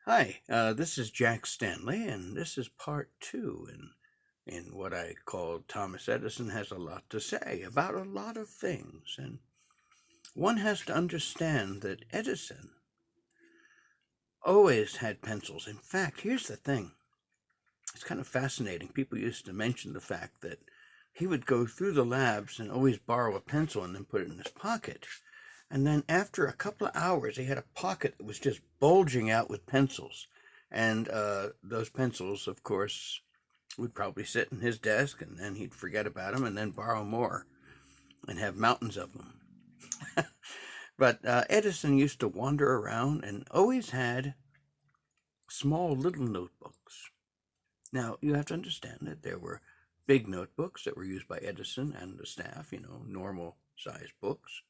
Hi, this is Jack Stanley, and this is part two in what I call Thomas Edison has a lot to say about a lot of things. And one has to understand that Edison always had pencils. In fact, here's the thing. It's kind of fascinating. People used to mention the fact that he would go through the labs and always borrow a pencil and then put it in his pocket. And then after a couple of hours, he had a pocket that was just bulging out with pencils. And those pencils, of course, would probably sit in his desk, and then he'd forget about them and then borrow more and have mountains of them. But Edison used to wander around and always had small little notebooks. Now, you have to understand that there were big notebooks that were used by Edison and the staff, normal sized books.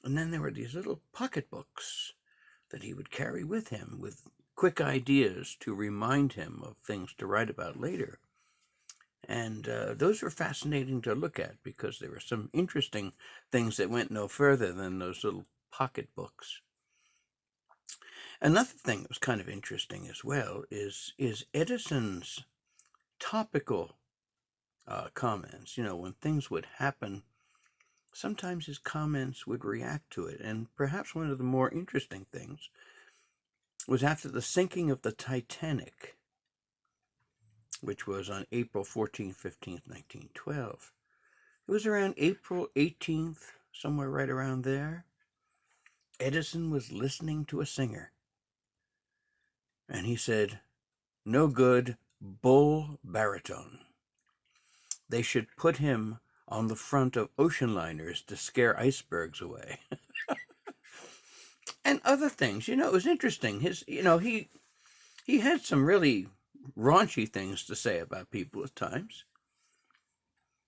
And then there were these little pocketbooks that he would carry with him with quick ideas to remind him of things to write about later. And those were fascinating to look at because there were some interesting things that went no further than those little pocketbooks. Another thing that was kind of interesting as well is Edison's topical comments. When things would happen, sometimes his comments would react to it. And perhaps one of the more interesting things was after the sinking of the Titanic, which was on April 14th, 15th, 1912. It was around April 18th, somewhere right around there. Edison was listening to a singer. And he said, "No good, bull baritone. They should put him on the front of ocean liners to scare icebergs away." And other things, it was interesting. He had some really raunchy things to say about people at times.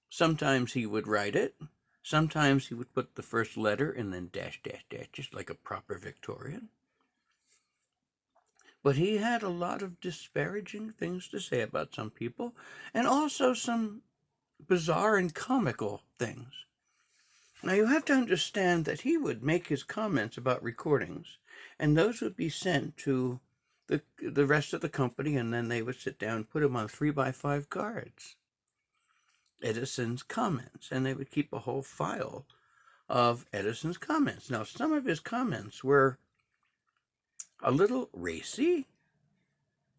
Sometimes he would write it. Sometimes he would put the first letter and then dash, dash, dash, just like a proper Victorian. But he had a lot of disparaging things to say about some people, and also some bizarre and comical things. Now, you have to understand that he would make his comments about recordings, and those would be sent to the rest of the company, and then they would sit down and put them on 3x5 cards. Edison's comments, and they would keep a whole file of Edison's comments. Now, some of his comments were a little racy,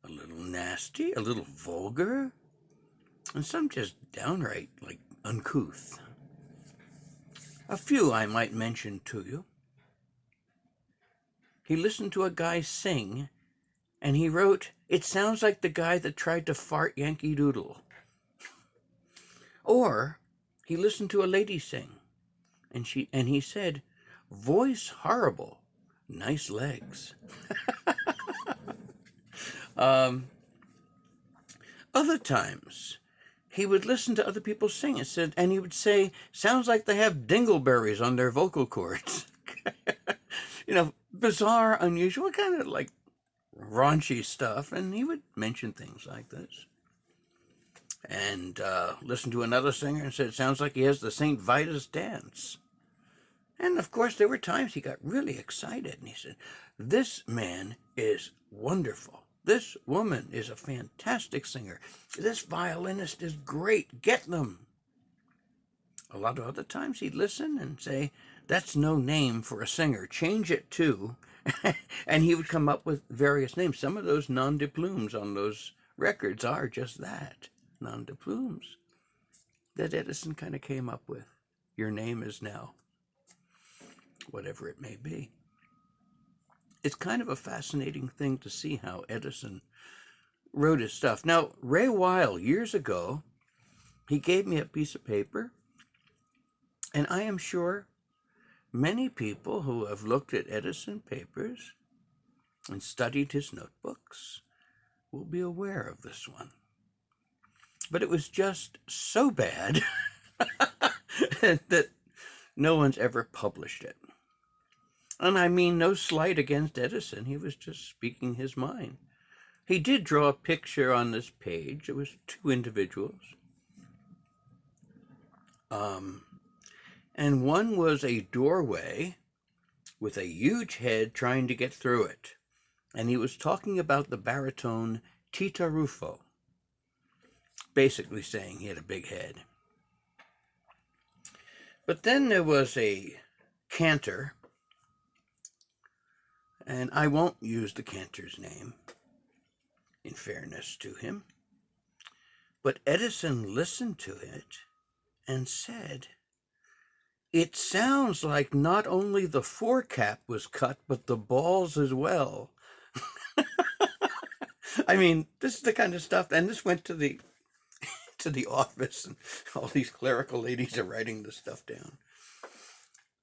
a little nasty, a little vulgar, and some just downright, uncouth. A few I might mention to you. He listened to a guy sing, and he wrote, "It sounds like the guy that tried to fart Yankee Doodle." Or he listened to a lady sing, and he said, "Voice horrible, nice legs." Other times, he would listen to other people sing and he would say, "Sounds like they have dingleberries on their vocal cords." Bizarre, unusual, kind of like raunchy stuff. And he would mention things like this. And listen to another singer and said, "Sounds like he has the St. Vitus dance." And of course, there were times he got really excited and he said, "This man is wonderful. This woman is a fantastic singer. This violinist is great. Get them." A lot of other times he'd listen and say, "That's no name for a singer. Change it to," and he would come up with various names. Some of those nom de plumes on those records are just that, nom de plumes, that Edison kind of came up with. Your name is now whatever it may be. It's kind of a fascinating thing to see how Edison wrote his stuff. Now, Ray Weil, years ago, he gave me a piece of paper, and I am sure many people who have looked at Edison papers and studied his notebooks will be aware of this one. But it was just so bad that no one's ever published it. And I mean no slight against Edison. He was just speaking his mind. He did draw a picture on this page. It was two individuals. And one was a doorway with a huge head trying to get through it. and he was talking about the baritone Tita Ruffo, basically saying he had a big head. But then there was a cantor, and I won't use the cantor's name, in fairness to him, but Edison listened to it and said, "It sounds like not only the forecap was cut, but the balls as well." I mean, this is the kind of stuff, and this went to the office, and all these clerical ladies are writing this stuff down.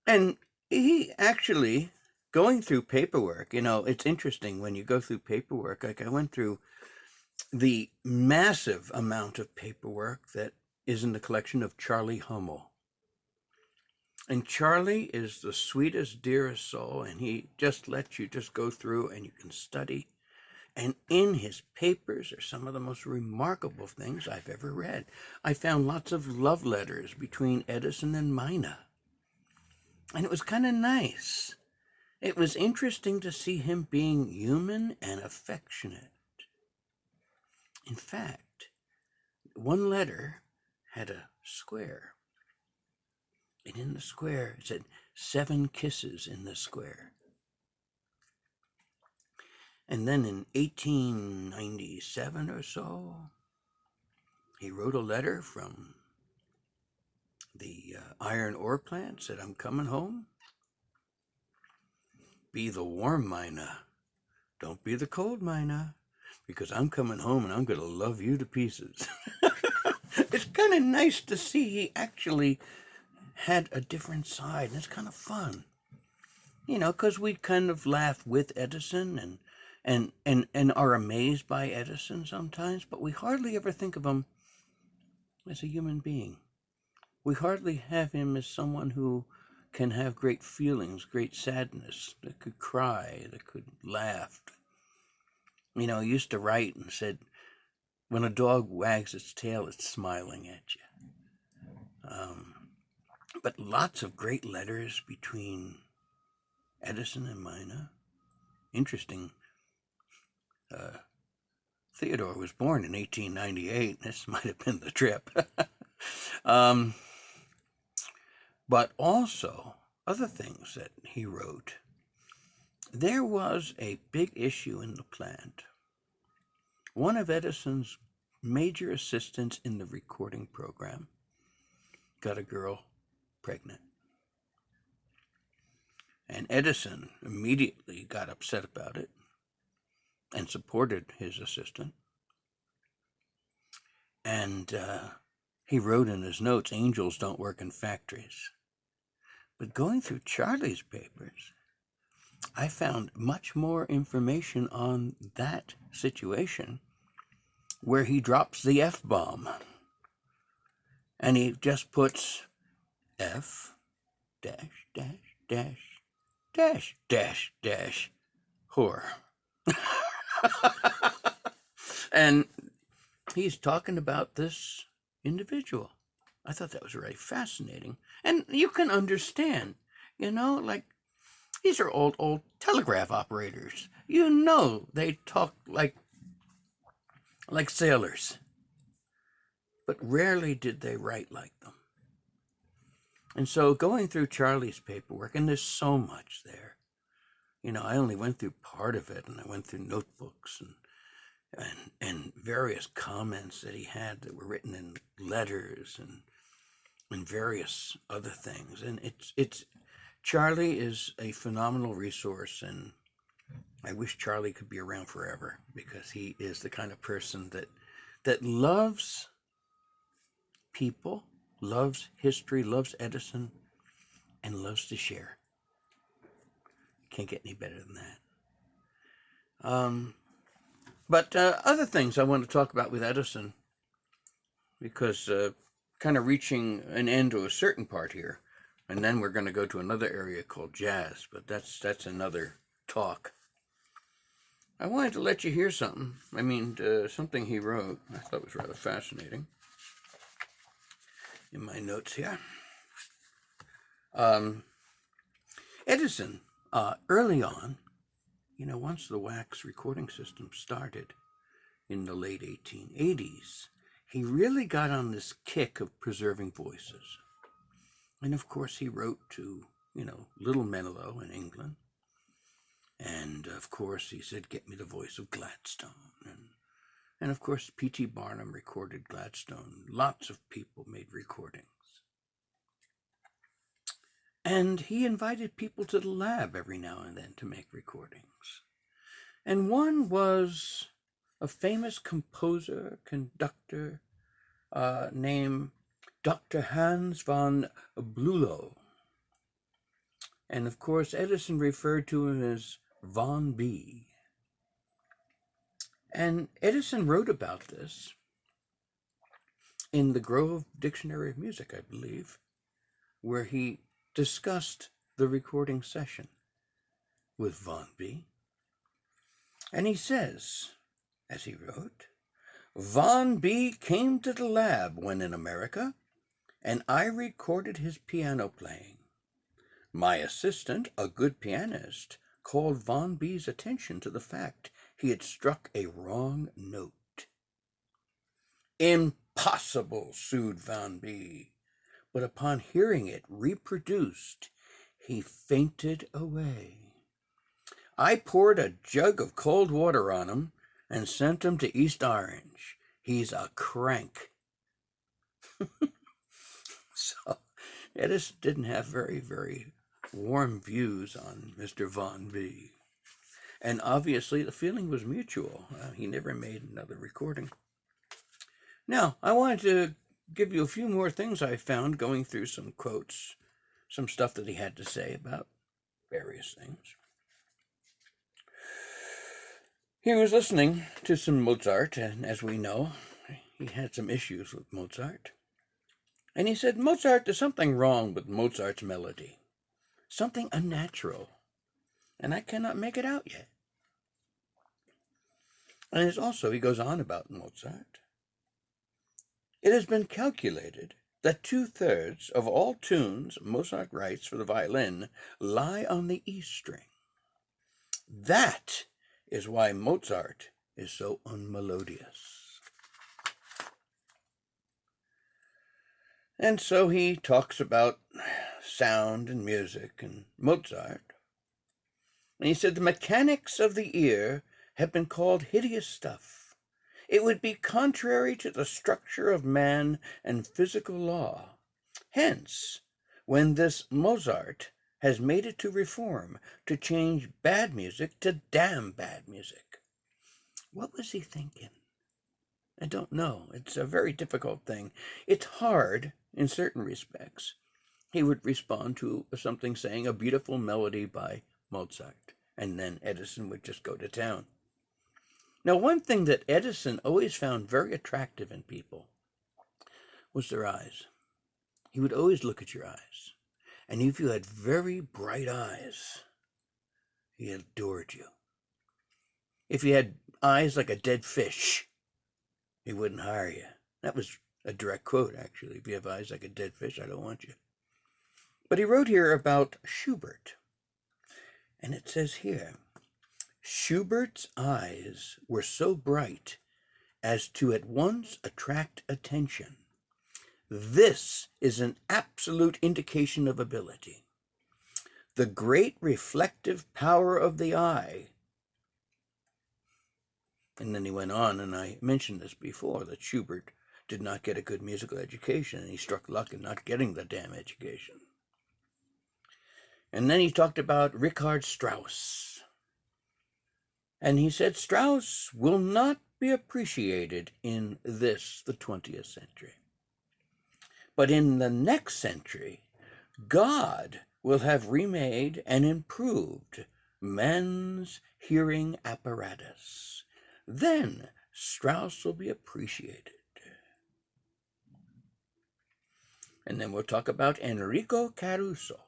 And he actually, going through paperwork, it's interesting when you go through paperwork, like I went through the massive amount of paperwork that is in the collection of Charley Hummel. And Charley is the sweetest, dearest soul, and he just lets you just go through and you can study. And in his papers are some of the most remarkable things I've ever read. I found lots of love letters between Edison and Mina. And it was kind of nice. It was interesting to see him being human and affectionate. In fact, one letter had a square. And in the square, it said 7 kisses in the square. And then in 1897 or so, he wrote a letter from the iron ore plant, said, "I'm coming home. Be the warm Mina. Don't be the cold Mina, because I'm coming home and I'm going to love you to pieces." It's kind of nice to see he actually had a different side, and it's kind of fun. Because we kind of laugh with Edison and are amazed by Edison sometimes, but we hardly ever think of him as a human being. We hardly have him as someone who can have great feelings, great sadness, that could cry, that could laugh. He used to write and said, "When a dog wags its tail, it's smiling at you." But lots of great letters between Edison and Mina. Interesting. Theodore was born in 1898. This might have been the trip. But also, other things that he wrote. There was a big issue in the plant. One of Edison's major assistants in the recording program got a girl pregnant. And Edison immediately got upset about it and supported his assistant. And he wrote in his notes, "Angels don't work in factories." But going through Charley's papers, I found much more information on that situation, where he drops the F-bomb. And he just puts F dash dash dash dash dash dash whore. And he's talking about this individual. I thought that was really fascinating. And you can understand, like, these are old telegraph operators. They talk like sailors. But rarely did they write like them. And so going through Charley's paperwork, and there's so much there. I only went through part of it, and I went through notebooks and various comments that he had that were written in letters and various other things. And it's Charley is a phenomenal resource, and I wish Charley could be around forever, because he is the kind of person that loves people, loves history, loves Edison, and loves to share. Can't get any better than that. But other things I want to talk about with Edison, because kind of reaching an end to a certain part here, and then we're going to go to another area called jazz, but that's another talk. I wanted to let you hear something. Something he wrote I thought was rather fascinating in my notes here. Edison, early on, once the wax recording system started in the late 1880s, he really got on this kick of preserving voices. And of course, he wrote to, Little Menlo in England. And of course, he said, get me the voice of Gladstone. And of course, P.T. Barnum recorded Gladstone. Lots of people made recordings. And he invited people to the lab every now and then to make recordings. And one was a famous composer, conductor named Dr. Hans von Bulow. And of course, Edison referred to him as Von B. And Edison wrote about this in the Grove Dictionary of Music, I believe, where he discussed the recording session with Von B. And he says, as he wrote, Von B came to the lab when in America, and I recorded his piano playing. My assistant, a good pianist, called Von B's attention to the fact he had struck a wrong note. Impossible, sued Von B. But upon hearing it reproduced, he fainted away. I poured a jug of cold water on him and sent him to East Orange. He's a crank. So Edison didn't have very, very warm views on Mr. Von B. And obviously the feeling was mutual. He never made another recording. Now, I wanted to give you a few more things I found going through some quotes, some stuff that he had to say about various things. He was listening to some Mozart, and as we know, he had some issues with Mozart. And he said, Mozart, there's something wrong with Mozart's melody. Something unnatural. And I cannot make it out yet. And it's also, he goes on about Mozart. It has been calculated that 2/3 of all tunes Mozart writes for the violin lie on the E string. That is why Mozart is so unmelodious. And so he talks about sound and music and Mozart. And he said, the mechanics of the ear have been called hideous stuff. It would be contrary to the structure of man and physical law. Hence, when this Mozart has made it to reform, to change bad music to damn bad music. What was he thinking? I don't know. It's a very difficult thing. It's hard in certain respects. He would respond to something saying a beautiful melody by Mozart, and then Edison would just go to town. Now, one thing that Edison always found very attractive in people was their eyes. He would always look at your eyes. And if you had very bright eyes, he adored you. If you had eyes like a dead fish, he wouldn't hire you. That was a direct quote, actually. If you have eyes like a dead fish, I don't want you. But he wrote here about Schubert. And it says here, Schubert's eyes were so bright as to at once attract attention. This is an absolute indication of ability. The great reflective power of the eye. And then he went on, and I mentioned this before, that Schubert did not get a good musical education, and he struck luck in not getting the damn education. And then he talked about Richard Strauss. And he said, Strauss will not be appreciated in this, the 20th century. But in the next century, God will have remade and improved man's hearing apparatus. Then Strauss will be appreciated. And then we'll talk about Enrico Caruso.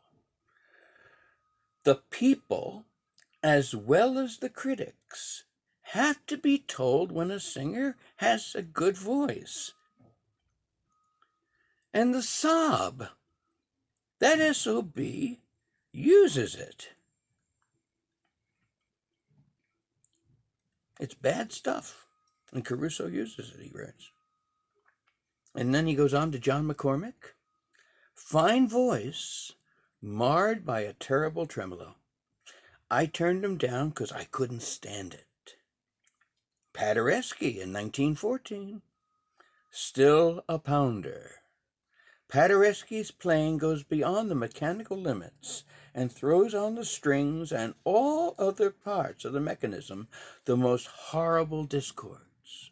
The people, as well as the critics, have to be told when a singer has a good voice. And the sob, that SOB, uses it. It's bad stuff. And Caruso uses it, he writes. And then he goes on to John McCormick. Fine voice, marred by a terrible tremolo. I turned him down because I couldn't stand it. Paderewski in 1914. Still a pounder. Paderewski's playing goes beyond the mechanical limits and throws on the strings and all other parts of the mechanism the most horrible discords.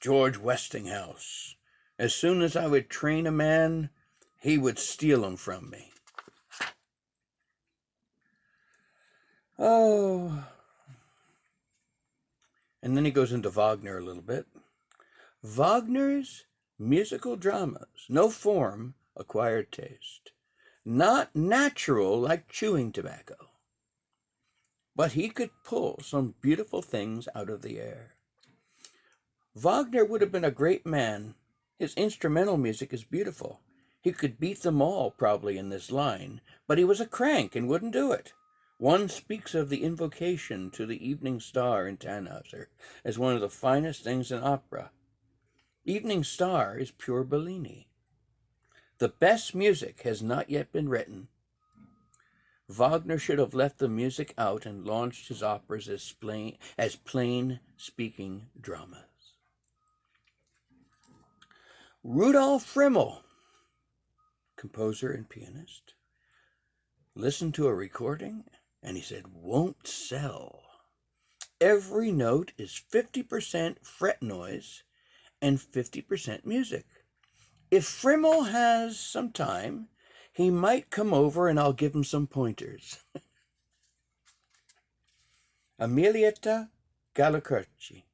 George Westinghouse. As soon as I would train a man, he would steal him from me. Oh. And then he goes into Wagner a little bit. Wagner's musical dramas, no form, acquired taste. Not natural like chewing tobacco. But he could pull some beautiful things out of the air. Wagner would have been a great man. His instrumental music is beautiful. He could beat them all probably in this line, but he was a crank and wouldn't do it. One speaks of the invocation to the evening star in Tannhauser as one of the finest things in opera. Evening Star is pure Bellini. The best music has not yet been written. Wagner should have left the music out and launched his operas as plain speaking dramas. Rudolph Rimmel, composer and pianist, listened to a recording and he said, won't sell. Every note is 50% fret noise and 50% music. If Frimmel has some time, he might come over and I'll give him some pointers. Emilietta Gallicurci.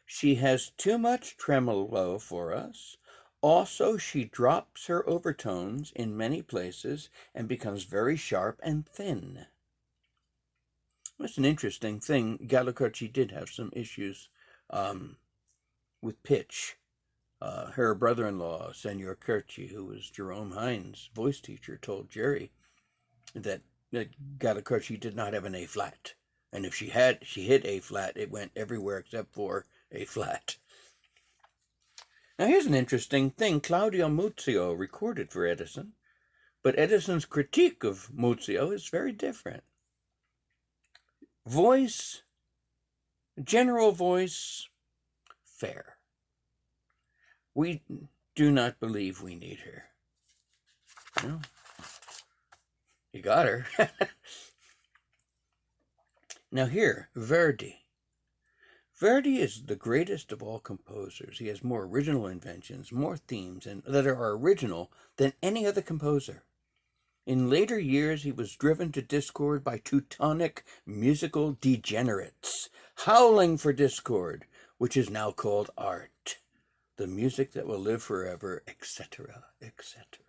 She has too much tremolo for us. Also, she drops her overtones in many places and becomes very sharp and thin. That's an interesting thing. Gallicurci did have some issues with pitch. Her brother-in-law, Senor Curci, who was Jerome Hines' voice teacher, told Jerry that Gallicurci did not have an A flat. And if she hit A flat, it went everywhere except for A flat. Now here's an interesting thing. Claudio Muzio recorded for Edison, but Edison's critique of Muzio is very different. Voice, general voice, fair. We do not believe we need her. No. You got her. Now here, Verde. Verdi is the greatest of all composers. He has more original inventions, more themes, and that are original than any other composer. In later years, he was driven to discord by Teutonic musical degenerates, howling for discord, which is now called art, the music that will live forever, etc., etc.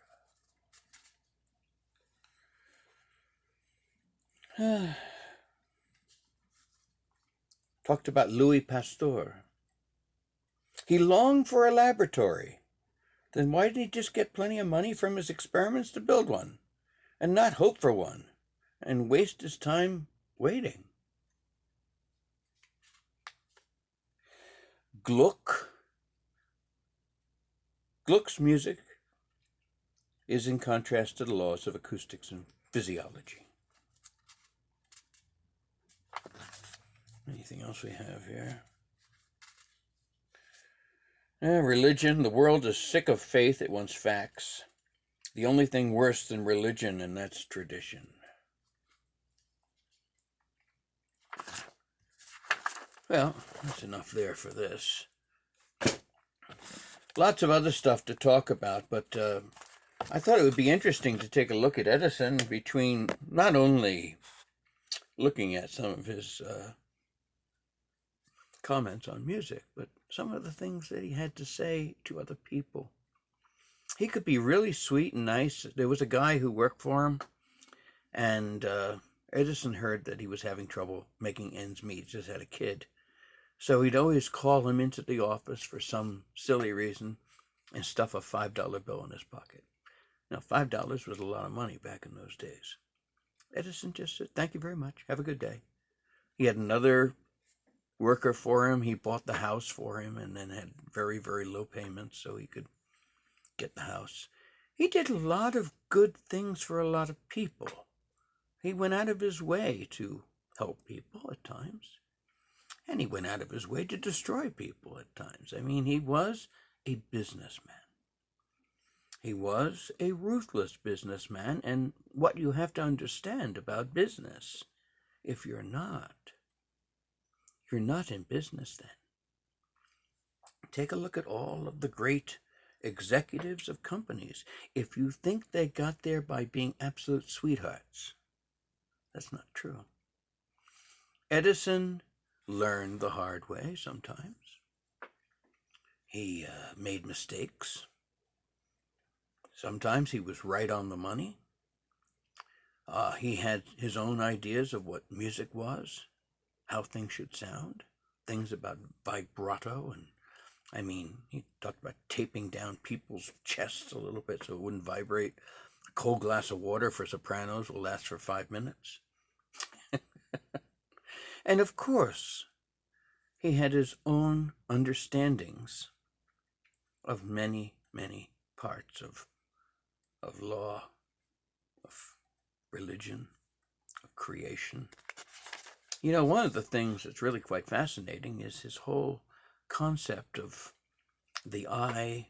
Talked about Louis Pasteur. He longed for a laboratory. Then why didn't he just get plenty of money from his experiments to build one, and not hope for one, and waste his time waiting? Gluck's music is in contrast to the laws of acoustics and physiology. Anything else we have here? Religion. The world is sick of faith. It wants facts. The only thing worse than religion, and that's tradition. Well, that's enough there for this. Lots of other stuff to talk about, but I thought it would be interesting to take a look at Edison between not only looking at some of his comments on music, but some of the things that he had to say to other people. He could be really sweet and nice. There was a guy who worked for him, and Edison heard that he was having trouble making ends meet, just had a kid. So he'd always call him into the office for some silly reason and stuff a $5 bill in his pocket. Now, $5 was a lot of money back in those days. Edison just said, "Thank you very much. Have a good day." He had another worker for him. He bought the house for him and then had very, very low payments so he could get the house. He did a lot of good things for a lot of people. He went out of his way to help people at times. And he went out of his way to destroy people at times. I mean, he was a businessman. He was a ruthless businessman, and what you have to understand about business, if you're not in business then. Take a look at all of the great executives of companies. If you think they got there by being absolute sweethearts, that's not true. Edison learned the hard way sometimes. He made mistakes. Sometimes he was right on the money. He had his own ideas of what music was, how things should sound, things about vibrato. And I mean, he talked about taping down people's chests a little bit so it wouldn't vibrate. A cold glass of water for sopranos will last for 5 minutes. And of course, he had his own understandings of many, many parts of law, of religion, of creation. You know, one of the things that's really quite fascinating is his whole concept of the eye,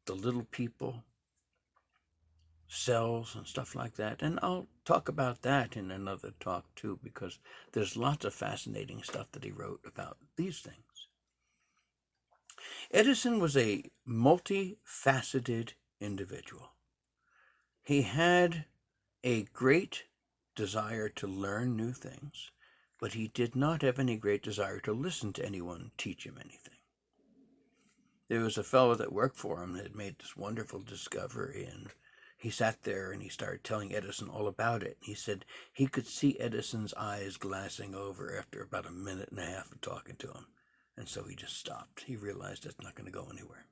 the little people, cells and stuff like that. And I'll talk about that in another talk too, because there's lots of fascinating stuff that he wrote about these things. Edison was a multifaceted individual. He had a great desire to learn new things, but he did not have any great desire to listen to anyone teach him anything. There was a fellow that worked for him that had made this wonderful discovery, and he sat there and he started telling Edison all about it. He said he could see Edison's eyes glassing over after about 1.5 minutes of talking to him. And so he just stopped. He realized it's not going to go anywhere.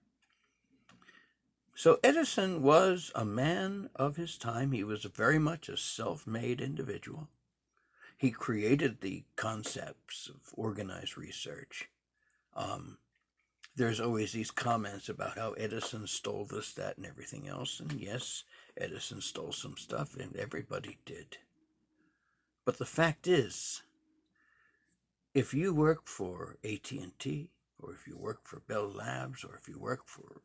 So Edison was a man of his time. He was very much a self-made individual. He created the concepts of organized research. There's always these comments about how Edison stole this, that, and everything else. And yes, Edison stole some stuff, and everybody did. But the fact is, if you work for AT&T, or if you work for Bell Labs, or if you work for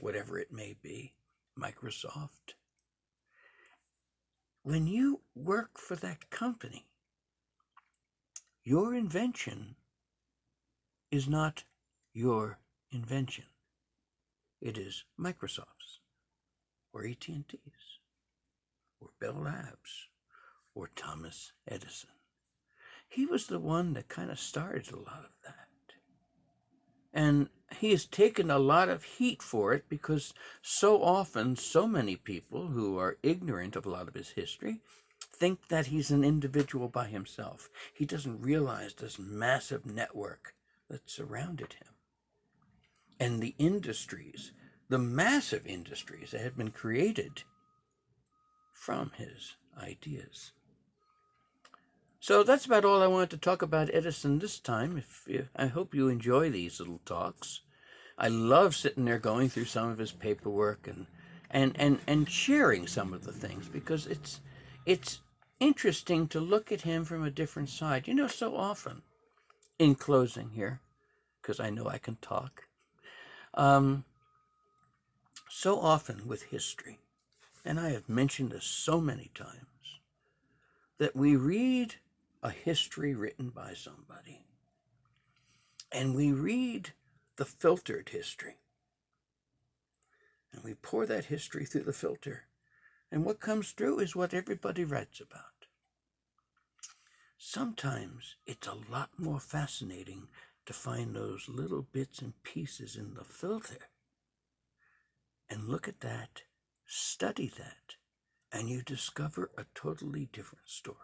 whatever it may be, Microsoft, when you work for that company, your invention is not your invention. It is Microsoft's, or AT&T's, or Bell Labs, or Thomas Edison. He was the one that kind of started a lot of that. And he has taken a lot of heat for it because so often, so many people who are ignorant of a lot of his history think that he's an individual by himself. He doesn't realize this massive network that surrounded him. And the industries, the massive industries that had been created from his ideas. So that's about all I wanted to talk about Edison this time. I hope you enjoy these little talks. I love sitting there going through some of his paperwork and sharing some of the things, because it's interesting to look at him from a different side. You know, so often, in closing here, because I know I can talk, so often with history, and I have mentioned this so many times, that we read a history written by somebody, and we read the filtered history, and we pour that history through the filter, and what comes through is what everybody writes about. Sometimes it's a lot more fascinating to find those little bits and pieces in the filter and look at that, study that, and you discover a totally different story.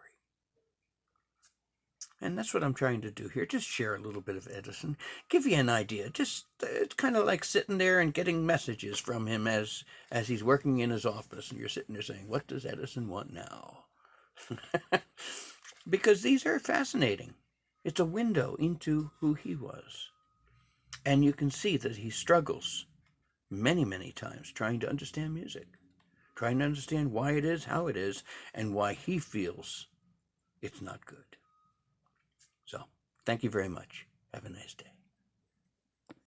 And that's what I'm trying to do here. Just share a little bit of Edison. Give you an idea. Just it's kind of like sitting there and getting messages from him as he's working in his office. And you're sitting there saying, what does Edison want now? Because these are fascinating. It's a window into who he was. And you can see that he struggles many, many times trying to understand music, trying to understand why it is, how it is, and why he feels it's not good. So, thank you very much. Have a nice day.